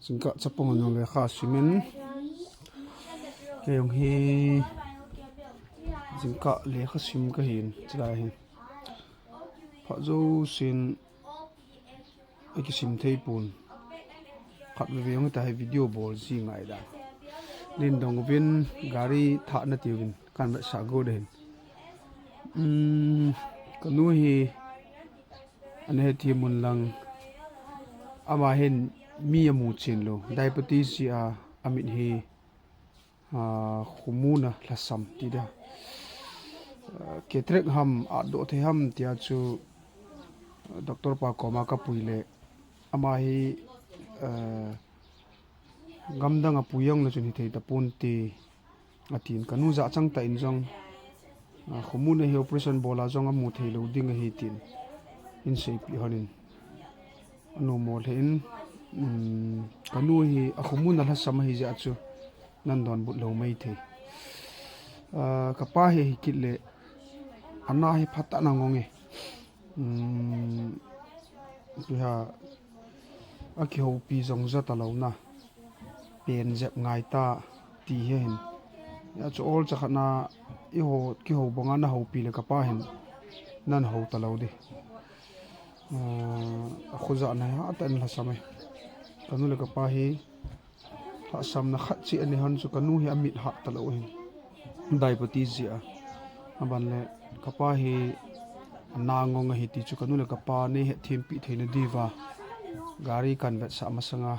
Singka chapong ano le kha simen kayong hi singka le kha sim ka hin chila hi pha zo sin aki sim thei pun khat ve yong ta video ball si ngai da nin dong vin gari tha na tiwin kan ba sa go den kanu hi an he thi mun lang ama hen mi amu chin lo diabetes ya amit hi khumuna hlasam ti da ketrek ham ado the ham tia chu doctor pa koma ka puile ama hi gamdang apuyang na chuni thei ta punti atin kanu za chang ta in jong khumuna hi operation bola jong amu thei lo ding hi tin in sei pi honin anu mol hin kanu hi akhumuna hlasam hi ja chu nan don but lo mai the kapa hi kile ana hi phata na ngonge ha aki ho pi jong za ta lo na pen jep ngai ta ti hen ya chu ol cha khana i ho ki ho bonga na ho pi le kapa hen nan ho ta lo de khuza na ha ta an hlasam ai kanu le kapa hi sam na khat chi ani han chu kanu hi amit ha ta lo hin diabetes ya aban le kapa hi na ngong hi ti chu kanu le kapa ne Hethem pi theina diwa gari kan vet sa masanga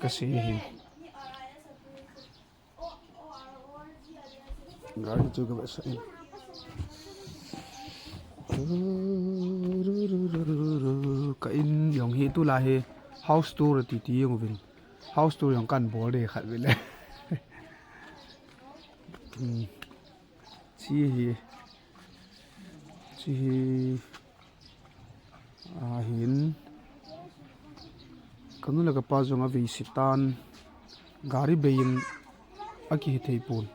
ka se hi gari chu ga sa in ka in yong hi tu la he house tour ti ti yong vin house tour yong kan bol de khat vile chi hin kanu la pa zonga ve sitan gari bein aki thei pun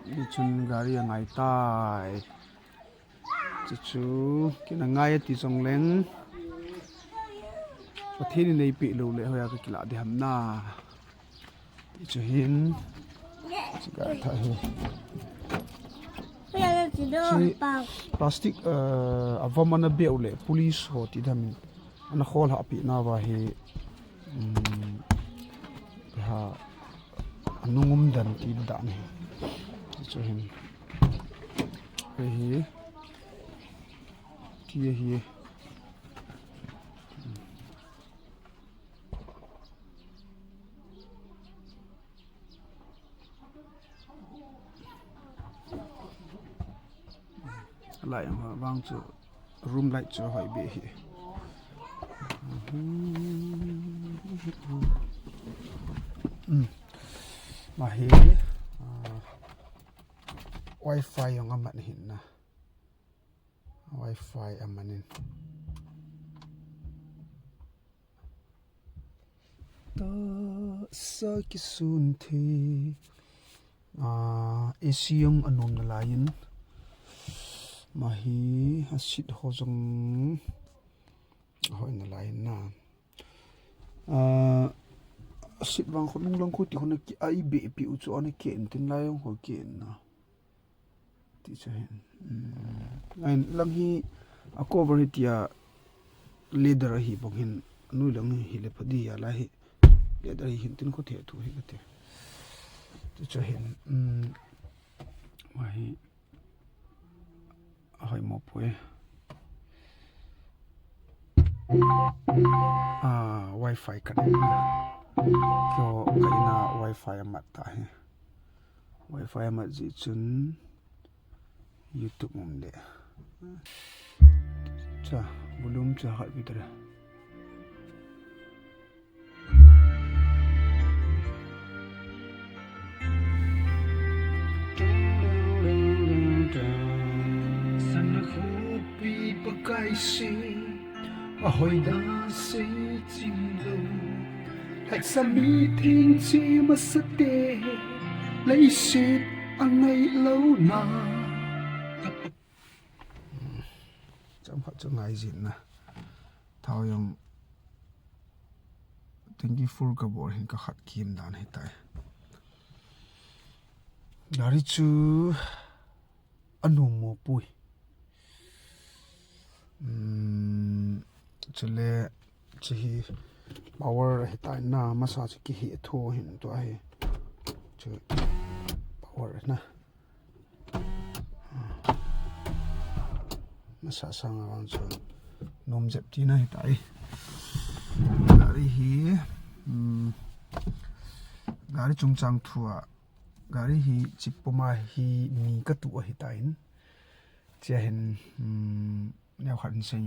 ni chun gari angai tai chu kina ngai ti jong leng pathini nei pi lo le hoya ka kila de hamna chu hin chiga tha hi plastic avamana beule police hoti dham ana khol ha pi na wa he ha anungum dan ti da ni chu hin hi ti hi lại vang chu room light cho hỏi bị hi mà hi wifi yang amat hin na wifi amanin ta sa ki sun thi asium anom na lain mahi hasit hozong hoi na lai na sit wang khonung lang khu ti khona ki ai be pi u chu an ke tin lai ho ke na ti chen ain lang hi a cover hi tia leather hi bong hin nu lang hi le phadi ya la hi leather hi tin ko the thu hi ka te ti chen mahi hỏi một buổi wifi cắt cho cái na wifi mặt tại wifi mặt gì chun YouTube mồm đấy cha volume cha hỏi biết rồi cái gì hỏi đã sẽ chìm lâu hãy xem mi thiên chi mà sẽ tê lấy shit anh ấy lâu na trong khát cho ngày gì nè thao yung 24 ka bor hin ka khat kim dan he tai gari chu anu mo pui chule chi power he tai na masa chi ki hi tho hin to ai chu power na masa sang ang chu nom jep ti na he tai gari hi gari chung chang thua gari hi chipoma hi mi ka tu hi tain chia hen neo khan sen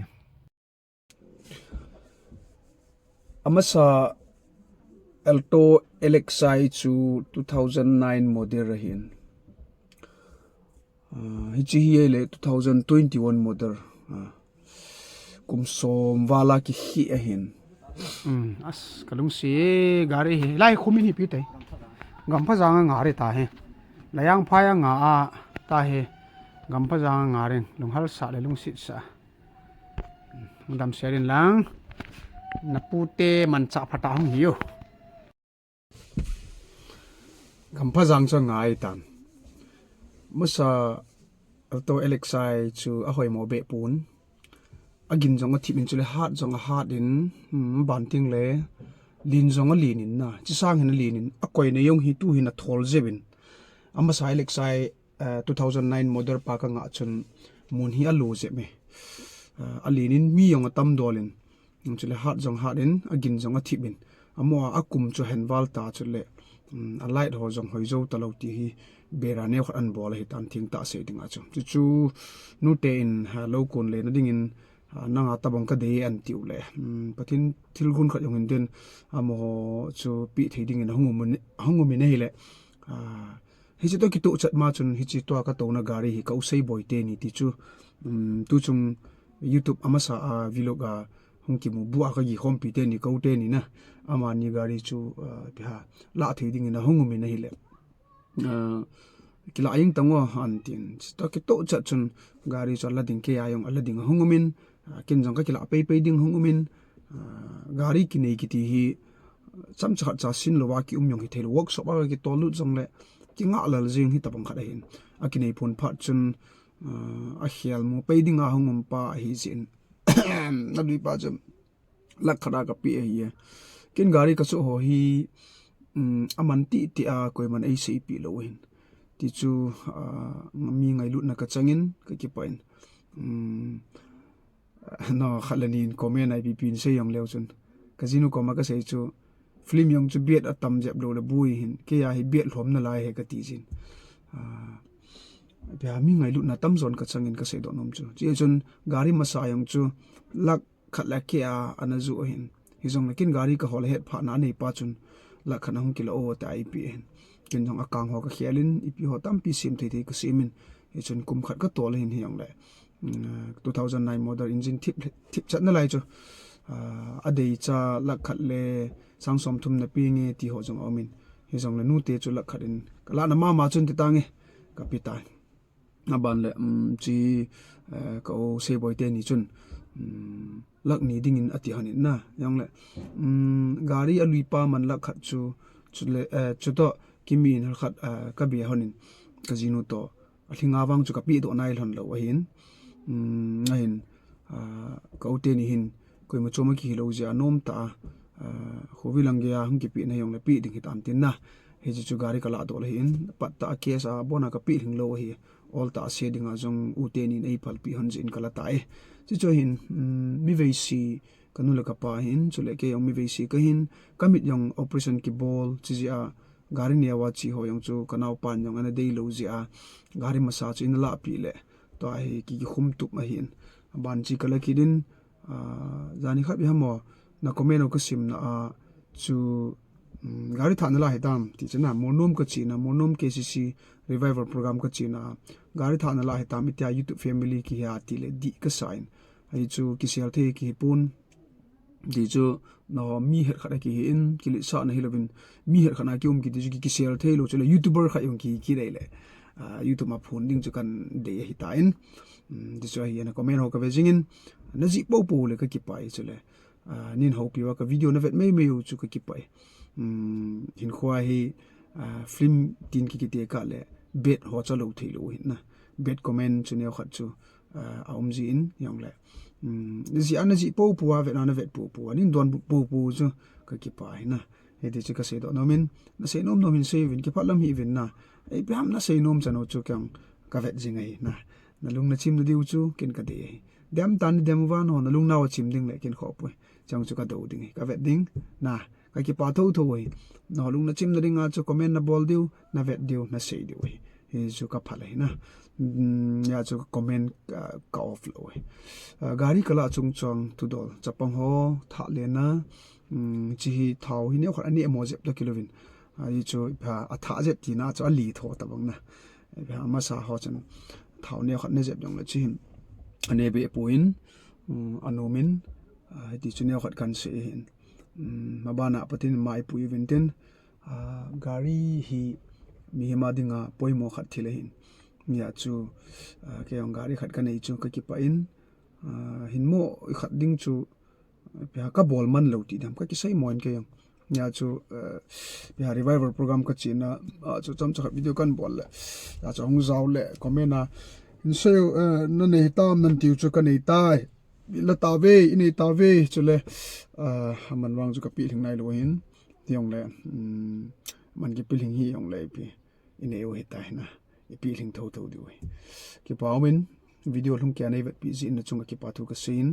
amasa alto LXi chu 2009 model rahin hi chi hi le 2021 model kum som wala ki hi a hin as kalung si gari hi lai khumin hi pi tai gam pha jang nga re ta he layang pha ya nga a ta he gam pha jang nga ren lung hal sa le lung sit sa dam serin lang na pute man cha phata hong hiyo gam pha jang cha nga ai tan musa auto LXi chu a hoi mo be pun agin jong a thipin chule hat jong a hat in ban ting le lin jong a lin in na chi sang hin lin in a koi ne yong hi tu hin a thol jebin ama sai LXi 2009 model pa ka nga chun mun hi a lo je me a lin in mi yong a tam dolin chule hat jong hat in agin jong a thipin amo a kum chu hen wal ta chule a light ho jong hoi zo talo ti hi bera ne khat an bol hi tan thing ta se ding a chu nu te in ha lo kon le na ding in nanga tabang ka de an tiu le patin thil gun khat yong in den amo chu pi thiding in hungum ne hi le hi chi to ki tu chat ma chun hi chi to ka to na gari hi ka usei boy te ni ti chu tu chung YouTube amasa vlog a hungki mu bu a ka gi hom pi te ni ko te ni na ama ni gari chu ha la thiding in hungum ne hi le kila aying tango antin to ki to chat chun gari cho la ding ke ayong ala ding hungumin kin jong ka kila pe ding hungumin gari ki nei ki ti hi cham cha cha sin lo wa ki yong hi thel workshop a ki to lu jong le ki nga la jing hi tabang khat hin a ki nei phun phat chun a hial mo pe ding a hungum pa hi sin na lui pa jam la khada ka pi hi kin gari ka chu ho hi aman ti a koi man ACP lo hin ti chu mi ngai lut na ka changin ka ki pain no khalanin comment ai pin se yong leo chun kazinu ko ma ka sei chu film yong chu biet atam jep lo le bui hin ke ya hi biet hlom na lai he ka ti jin ya mi ngai lut na tam zon ka changin ka sei do nom chu chi chun gari ma sa yong chu lak khat la ke a anazu hin hi jong kin gari ka hol het pha na nei pa chun la khan hong kilo o ta ip hin kin jong akang ho ka khialin ipi ho tam pi sim thei ka simin hi chun kum khat ka tol hin hiang le 2009 model engine tip chat na lai chu adei cha la khat le sang som thum na pi nge ti ho jong omin hi jong le nu te chu la khat in kala na ma chun ti tange ka pi tai na ban le chi ko se boy te ni chun lak ni ding in ati hanin na yang le gari alui pa man la khat chu le chu to kimi in khat ka bi hanin kazinu to athinga wang chu ka pi do nai lon lo hin ngain ka ute ni hin koi ma choma ki lo ja nom ta khowilang ya hung ki pi na yong le pi ding hit an tin na he chu gari kala do le hin pat ta kes a bona ka pi hing lo hi all ta se ding a jong ute ni nei phal pi han jin kala ta e chi cho hin mi ve si kanule kapa hin chule ke yong mi ve si ka hin kamit yong operation ki ball chi a gari ne wa chi ho yong chu kanau pan yong ana dei lo ji a gari masa chu in la pi le to ai ki khum tup ma hin ban chi kala ki din zani khat bi hamo na comment ko sim na chu gari tha na la he dam ti chana monom ka chi na monom KCC revival program ka chi na gari tha na la he tam itya YouTube family ki ha ti le di ka sign ai chu ki sel the ki pun di chu no mi her khada ki in ki li sa na hilovin mi her khana ki ki di ki sel the lo chu le YouTuber kha yong ki le YouTube mà phun ding cho cần để hi ta in đi cho hi na comment ho ka ve jingin na ji po le ka ki pai chule nin ho pi wa ka video na vet mai mai chu ka ki pai hin khwa hi film tin ki te ka le bet ho cha lo thei lo hin na bet comment chu ne khat chu aum ji in yong le ji an ji po wa vet na vet po nin don po chu ka ki pai na he ti chu ka se do no min na se nom no min se vin ki phalam hi vin na ei pam na se nom chano chu kyang ka vet jingai na lung na chim na diu chu kin ka de dem tan dem van ho na lung naw chim ding le kin kho pui chang chu ka do ding ka vet ding na ka ki pa tho wei no lung na chim na ding a chu comment na bol diu na vet diu na se diu he chu ka phalai na ya chu comment ka off lo gari kala chung chang tu dol chapang ho tha le na chi hi thau hi ne khat ani emo jep la kilovin ai chu pha a tha je ti na chu a li tho ta bang na pha ma sa ho chan thau ne khat ne jep jong la chi ane be poin anomin ti chu ne khat kan se hin mabana patin mai pui vinten gari hi mi ma dinga poimo khat thile hin ya chu ke ong gari khat kan ei chu ka ki pa in hin mo khat ding chu pha ka bol man lo ti dam ka ki sai moin ke yong ya chu pha revival program ka china chu cham cha video kan bol le ya chu hong zaw le comment na in se na nei tam nan tiu chu ka nei tai la Taove inei Taove chu le man wang chu ka pi thing nai lo hin tiong le man ki piling hi yong le pi inei o hetai na pi thing tho di we ki pawmin video lum kya nei vet pi zin na chunga ki pa thu ka sin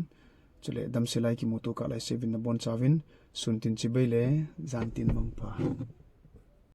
chule dam selai ki moto ka lai 7 na bon chavin sun tin chi bei le zan tin mang pa